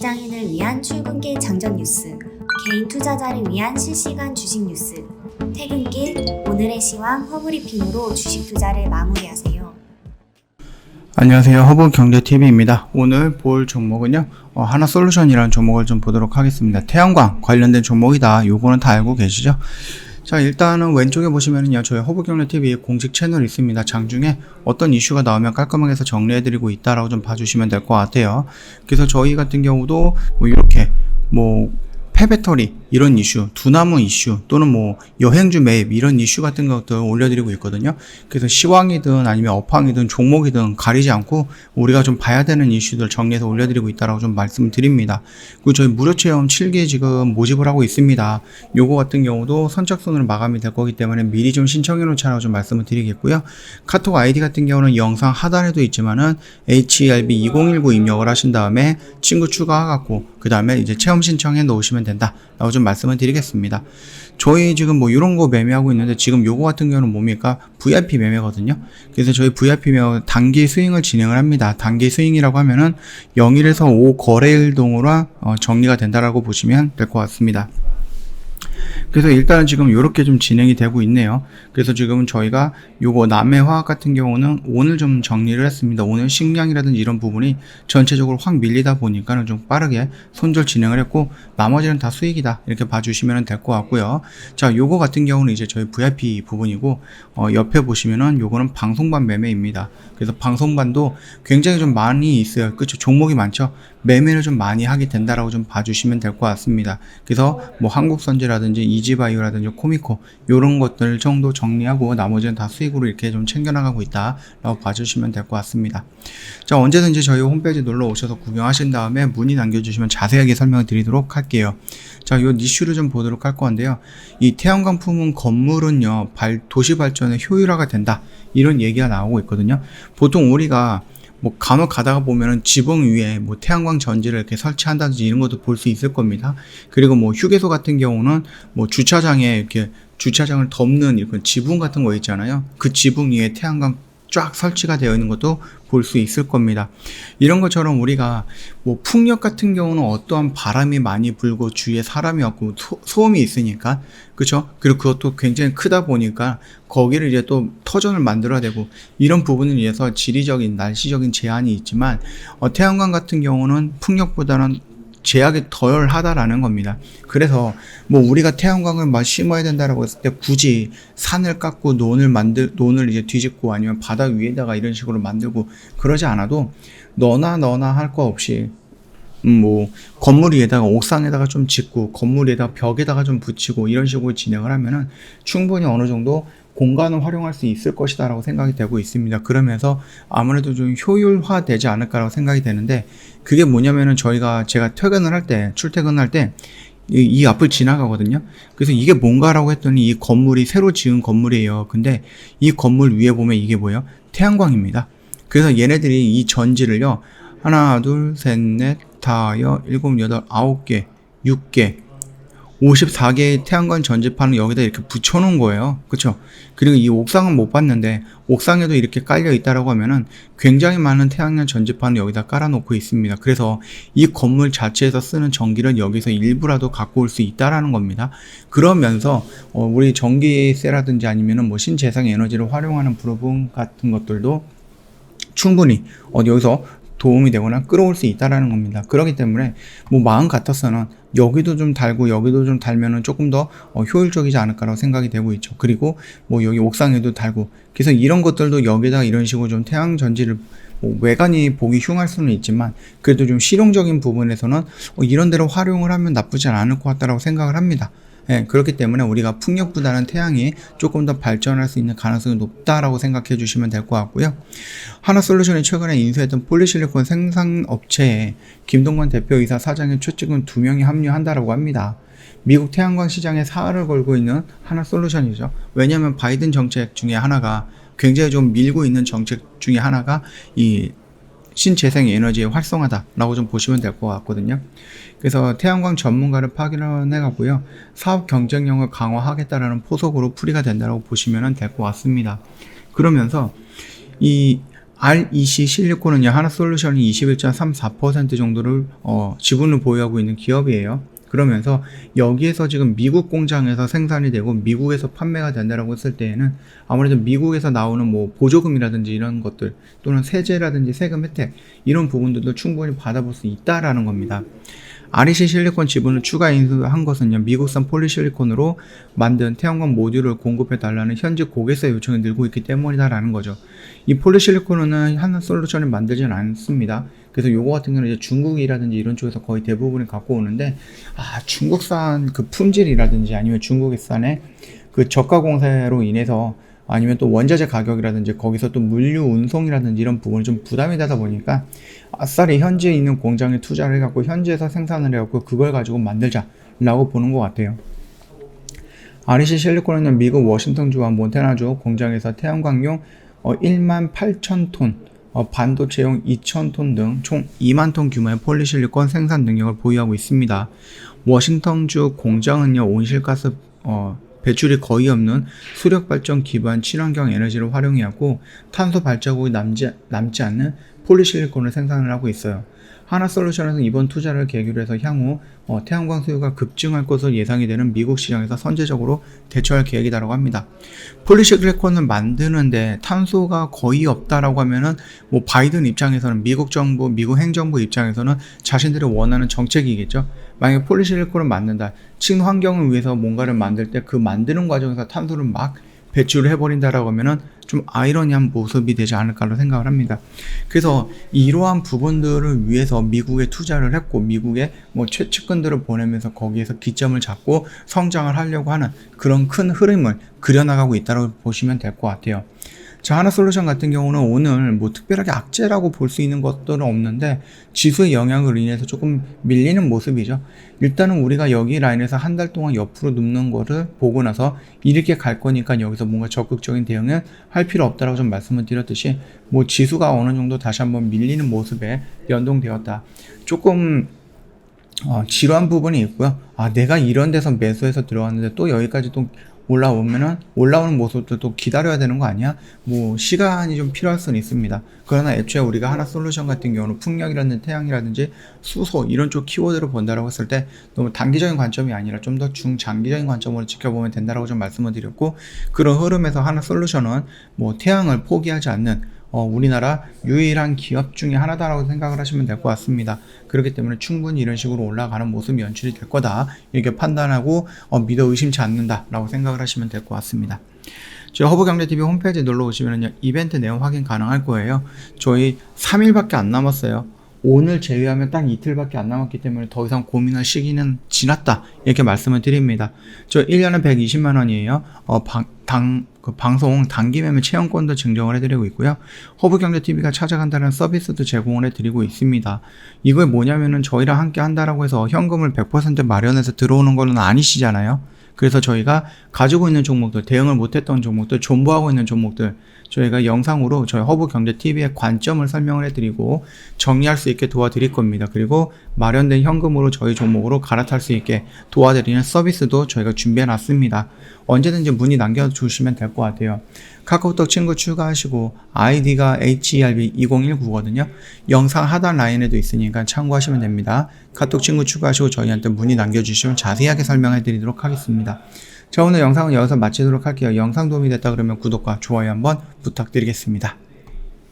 직장인을 위한 출근길 장전 뉴스, 개인 투자자를 위한 실시간 주식 뉴스, 퇴근길 오늘의 시황 허브리핑으로 주식 투자를 마무리하세요. 안녕하세요. 허브경제TV입니다. 오늘 볼 종목은요, 하나솔루션이라는 종목을 좀 보도록 하겠습니다. 태양광 관련된 종목이다. 요거는 다 알고 계시죠? 자, 일단은 왼쪽에 보시면은요, 저희 허브경제TV 공식 채널이 있습니다. 장중에 어떤 이슈가 나오면 깔끔하게 해서 정리해드리고 있다라고 좀 봐주시면 될 것 같아요. 그래서 저희 같은 경우도 이렇게 폐배터리 이런 이슈, 두나무 이슈 또는 여행주 매입 이런 이슈 같은 것들 올려드리고 있거든요. 그래서 시황이든 아니면 업황이든 종목이든 가리지 않고 우리가 좀 봐야 되는 이슈들 정리해서 올려드리고 있다라고 좀 말씀을 드립니다. 그리고 저희 무료 체험 7기 지금 모집을 하고 있습니다. 요거 같은 경우도 선착순으로 마감이 될 거기 때문에 미리 좀 신청해 놓자라고 좀 말씀을 드리겠고요. 카톡 아이디 같은 경우는 영상 하단에도 있지만은 HERB2019 입력을 하신 다음에 친구 추가하고 그 다음에 이제 체험 신청해 놓으시면 된다 라고 좀 말씀을 드리겠습니다. 저희 지금 이런 거 매매하고 있는데 지금 요거 같은 경우는 뭡니까? VIP 매매거든요. 그래서 저희 VIP 매매 단기 스윙을 진행을 합니다. 단기 스윙이라고 하면은 0일에서 5 거래일 동으로 정리가 된다라고 보시면 될 것 같습니다. 그래서 일단은 지금 이렇게 좀 진행이 되고 있네요. 그래서 지금은 저희가 요거 남해화학 같은 경우는 오늘 좀 정리를 했습니다. 오늘 식량이라든지 이런 부분이 전체적으로 확 밀리다 보니까는 좀 빠르게 손절 진행을 했고 나머지는 다 수익이다 이렇게 봐주시면 될 것 같고요. 자, 요거 같은 경우는 이제 저희 VIP 부분이고 옆에 보시면은 요거는 방송반 매매입니다. 그래서 방송반도 굉장히 좀 많이 있어요. 그쵸? 종목이 많죠? 매매를 좀 많이 하게 된다라고 좀 봐주시면 될 것 같습니다. 그래서 한국선제라든지 이지바이오라든지 코미코 요런 것들 정도 정리하고 나머지는 다 수익으로 이렇게 좀 챙겨나가고 있다라고 봐주시면 될 것 같습니다. 자, 언제든지 저희 홈페이지 놀러 오셔서 구경하신 다음에 문의 남겨주시면 자세하게 설명을 드리도록 할게요. 자, 요 이슈를 좀 보도록 할 건데요. 이 태양광 품은 건물은요, 도시 발전의 효율화가 된다. 이런 얘기가 나오고 있거든요. 보통 우리가 간혹 가다가 보면은 지붕 위에 태양광 전지를 이렇게 설치한다든지 이런 것도 볼 수 있을 겁니다. 그리고 휴게소 같은 경우는 주차장에 이렇게 주차장을 덮는 이런 지붕 같은 거 있잖아요. 그 지붕 위에 태양광 쫙 설치가 되어 있는 것도 볼 수 있을 겁니다. 이런 것처럼 우리가 풍력 같은 경우는 어떠한 바람이 많이 불고 주위에 사람이 없고 소음이 있으니까, 그쵸? 그리고 그것도 굉장히 크다 보니까 거기를 이제 또 터전을 만들어야 되고 이런 부분을 위해서 지리적인 날씨적인 제한이 있지만 태양광 같은 경우는 풍력보다는 제약이 덜 하다라는 겁니다. 그래서 우리가 태양광을 심어야 된다라고 했을 때 굳이 산을 깎고 논을 이제 뒤집고 아니면 바다 위에다가 이런 식으로 만들고 그러지 않아도 너나 할 거 없이 건물 위에다가 옥상에다가 좀 짓고 건물 위에다가 벽에다가 좀 붙이고 이런 식으로 진행을 하면은 충분히 어느 정도 공간을 활용할 수 있을 것이다 라고 생각이 되고 있습니다. 그러면서 아무래도 좀 효율화 되지 않을까라고 생각이 되는데, 그게 뭐냐면은 제가 출퇴근을 할 때 이 앞을 지나가거든요. 그래서 이게 뭔가라고 했더니 이 건물이 새로 지은 건물이에요. 근데 이 건물 위에 보면 이게 뭐예요? 태양광입니다. 그래서 얘네들이 이 전지를요, 하나, 둘, 셋, 넷, 다, 여, 일곱, 여덟, 9개, 6개, 54개의 태양광 전지판을 여기다 이렇게 붙여놓은 거예요. 그쵸? 그리고 이 옥상은 못 봤는데 옥상에도 이렇게 깔려 있다라고 하면은 굉장히 많은 태양광 전지판을 여기다 깔아놓고 있습니다. 그래서 이 건물 자체에서 쓰는 전기를 여기서 일부라도 갖고 올 수 있다라는 겁니다. 그러면서 우리 전기세라든지 아니면은 신재생 에너지를 활용하는 부분 같은 것들도 충분히 여기서 도움이 되거나 끌어올 수 있다라는 겁니다. 그렇기 때문에 마음 같아서는 여기도 좀 달고 여기도 좀 달면은 조금 더 효율적이지 않을까라고 생각이 되고 있죠. 그리고 여기 옥상에도 달고, 그래서 이런 것들도 여기다 이런 식으로 좀 태양 전지를 외관이 보기 흉할 수는 있지만 그래도 좀 실용적인 부분에서는 이런 데로 활용을 하면 나쁘지 않을 것 같다라고 생각을 합니다. 예, 그렇기 때문에 우리가 풍력보다는 태양이 조금 더 발전할 수 있는 가능성이 높다라고 생각해 주시면 될 것 같고요. 하나솔루션이 최근에 인수했던 폴리실리콘 생산업체에 김동관 대표이사 사장의 최측근 2명이 합류한다라고 합니다. 미국 태양광 시장에 사활을 걸고 있는 하나솔루션이죠. 왜냐하면 바이든 정책 중에 하나가, 굉장히 좀 밀고 있는 정책 중에 하나가 이 신재생 에너지의 활성화다라고 좀 보시면 될 것 같거든요. 그래서 태양광 전문가를 파견해 가고요, 사업 경쟁력을 강화하겠다라는 포석으로 풀이가 된다고 보시면 될 것 같습니다. 그러면서 이 REC 실리콘은요, 하나솔루션이 21.34% 정도를 지분을 보유하고 있는 기업이에요. 그러면서 여기에서 지금 미국 공장에서 생산이 되고 미국에서 판매가 된다라고 했을 때에는 아무래도 미국에서 나오는 뭐 보조금이라든지 이런 것들 또는 세제라든지 세금 혜택 이런 부분들도 충분히 받아볼 수 있다라는 겁니다. REC 실리콘 지분을 추가 인수한 것은요, 미국산 폴리실리콘으로 만든 태양광 모듈을 공급해 달라는 현지 고객사 요청이 늘고 있기 때문이다라는 거죠. 이 폴리실리콘은 하나솔루션이 만들지는 않습니다. 그래서 요거 같은 경우는 이제 중국이라든지 이런 쪽에서 거의 대부분이 갖고 오는데, 중국산 그 품질이라든지 아니면 중국산의 그 저가 공세로 인해서 아니면 또 원자재 가격이라든지 거기서 또 물류 운송이라든지 이런 부분이 좀 부담이 되다 보니까 아싸리 현지에 있는 공장에 투자를 해갖고 현지에서 생산을 해갖고 그걸 가지고 만들자라고 보는 것 같아요. REC 실리콘은 미국 워싱턴주와 몬태나주 공장에서 태양광용 18,000톤, 반도체용 2,000톤 등 총 2만 톤 규모의 폴리실리콘 생산 능력을 보유하고 있습니다. 워싱턴주 공장은요, 온실가스 배출이 거의 없는 수력발전 기반 친환경 에너지를 활용하고 탄소 발자국이 남지 않는 폴리실리콘을 생산을 하고 있어요. 하나솔루션에서는 이번 투자를 계기로 해서 향후 태양광 수요가 급증할 것으로 예상이 되는 미국 시장에서 선제적으로 대처할 계획이다라고 합니다. 폴리실리콘을 만드는데 탄소가 거의 없다라고 하면은 뭐 바이든 입장에서는 미국 정부, 미국 행정부 입장에서는 자신들이 원하는 정책이겠죠. 만약에 폴리실리콘을 만든다, 친환경을 위해서 뭔가를 만들 때 그 만드는 과정에서 탄소를 막 배출을 해버린다라고 하면은 좀 아이러니한 모습이 되지 않을까로 생각을 합니다. 그래서 이러한 부분들을 위해서 미국에 투자를 했고 미국에 뭐 최측근들을 보내면서 거기에서 기점을 잡고 성장을 하려고 하는 그런 큰 흐름을 그려나가고 있다고 보시면 될 것 같아요. 자, 하나솔루션 같은 경우는 오늘 뭐 특별하게 악재라고 볼 수 있는 것들은 없는데 지수의 영향으로 인해서 조금 밀리는 모습이죠. 일단은 우리가 여기 라인에서 한 달 동안 옆으로 눕는 거를 보고 나서 이렇게 갈 거니까 여기서 뭔가 적극적인 대응은 할 필요 없다라고 좀 말씀을 드렸듯이 뭐 지수가 어느 정도 다시 한번 밀리는 모습에 연동되었다. 조금 지루한 부분이 있고요. 내가 이런 데서 매수해서 들어왔는데 또 여기까지 또 올라오는 모습도 또 기다려야 되는 거 아니야? 뭐 시간이 좀 필요할 수는 있습니다. 그러나 애초에 우리가 하나솔루션 같은 경우는 풍력이라든지 태양이라든지 수소 이런 쪽 키워드를 본다라고 했을 때 너무 단기적인 관점이 아니라 좀 더 중장기적인 관점으로 지켜보면 된다라고 좀 말씀을 드렸고, 그런 흐름에서 하나솔루션은 뭐 태양을 포기하지 않는 우리나라 유일한 기업 중에 하나다라고 생각을 하시면 될 것 같습니다. 그렇기 때문에 충분히 이런 식으로 올라가는 모습이 연출이 될 거다 이렇게 판단하고 믿어 의심치 않는다라고 생각을 하시면 될 것 같습니다. 저희 허브경제TV 홈페이지 놀러 오시면요, 이벤트 내용 확인 가능할 거예요. 저희 3일밖에 안 남았어요. 오늘 제외하면 딱 이틀밖에 안 남았기 때문에 더 이상 고민할 시기는 지났다 이렇게 말씀을 드립니다. 저 1년에 120만원이에요. 방송 단기 매매 체험권도 증정을 해드리고 있고요. 허브경제TV가 찾아간다는 서비스도 제공을 해드리고 있습니다. 이거 뭐냐면은 저희랑 함께 한다라고 해서 현금을 100% 마련해서 들어오는 거는 아니시잖아요. 그래서 저희가 가지고 있는 종목들, 대응을 못했던 종목들, 존버하고 있는 종목들 저희가 영상으로 저희 허브경제TV의 관점을 설명을 해드리고 정리할 수 있게 도와드릴 겁니다. 그리고 마련된 현금으로 저희 종목으로 갈아탈 수 있게 도와드리는 서비스도 저희가 준비해놨습니다. 언제든지 문의 남겨주시면 될 것 같아요. 카카오톡 친구 추가하시고 아이디가 HERB2019거든요. 영상 하단 라인에도 있으니까 참고하시면 됩니다. 카톡 친구 추가하시고 저희한테 문의 남겨주시면 자세하게 설명해드리도록 하겠습니다. 자, 오늘 영상은 여기서 마치도록 할게요. 영상 도움이 됐다 그러면 구독과 좋아요 한번 부탁드리겠습니다.